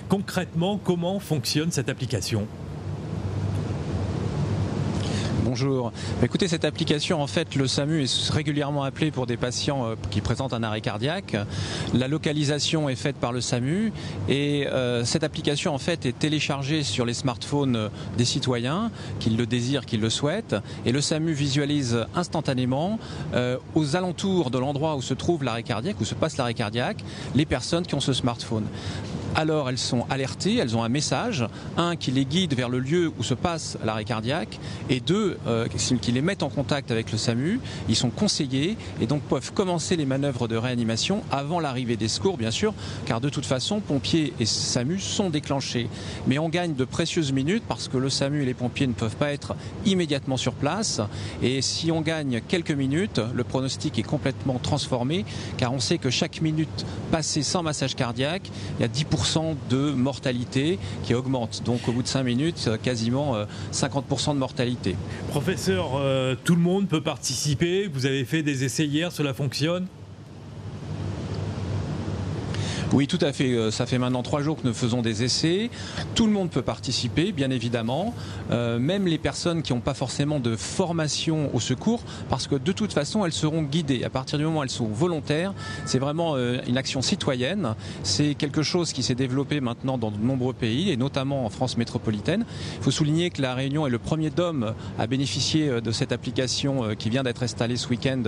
Concrètement, comment fonctionne cette application ? Bonjour. Écoutez, cette application, en fait, le SAMU est régulièrement appelé pour des patients qui présentent un arrêt cardiaque. La localisation est faite par le SAMU et cette application, en fait, est téléchargée sur les smartphones des citoyens qui le désirent, qui le souhaitent. Et le SAMU visualise instantanément aux alentours de l'endroit où se trouve l'arrêt cardiaque, où se passe l'arrêt cardiaque, les personnes qui ont ce smartphone. Alors elles sont alertées, elles ont un message, un qui les guide vers le lieu où se passe l'arrêt cardiaque et deux qui les mettent en contact avec le SAMU. Ils sont conseillés et donc peuvent commencer les manœuvres de réanimation avant l'arrivée des secours bien sûr, car de toute façon pompiers et SAMU sont déclenchés. Mais on gagne de précieuses minutes parce que le SAMU et les pompiers ne peuvent pas être immédiatement sur place et si on gagne quelques minutes, le pronostic est complètement transformé car on sait que chaque minute passée sans massage cardiaque, il y a 10% de mortalité qui augmente. Donc au bout de 5 minutes, quasiment 50% de mortalité. Professeur, tout le monde peut participer. Vous avez fait des essais hier, cela fonctionne ? Oui, tout à fait. Ça fait maintenant 3 jours que nous faisons des essais. Tout le monde peut participer, bien évidemment. Même les personnes qui n'ont pas forcément de formation au secours, parce que de toute façon, elles seront guidées. À partir du moment où elles sont volontaires, c'est vraiment une action citoyenne. C'est quelque chose qui s'est développé maintenant dans de nombreux pays, et notamment en France métropolitaine. Il faut souligner que La Réunion est le premier DOM à bénéficier de cette application qui vient d'être installée ce week-end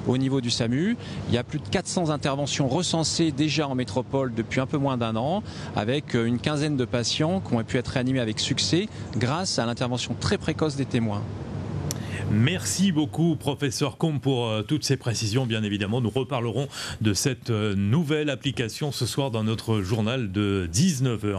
au niveau du SAMU. Il y a plus de 400 interventions recensées déjà en métropole depuis un peu moins d'1 an, avec une quinzaine de patients qui ont pu être réanimés avec succès grâce à l'intervention très précoce des témoins. Merci beaucoup, professeur Combe, pour toutes ces précisions. Bien évidemment, nous reparlerons de cette nouvelle application ce soir dans notre journal de 19h.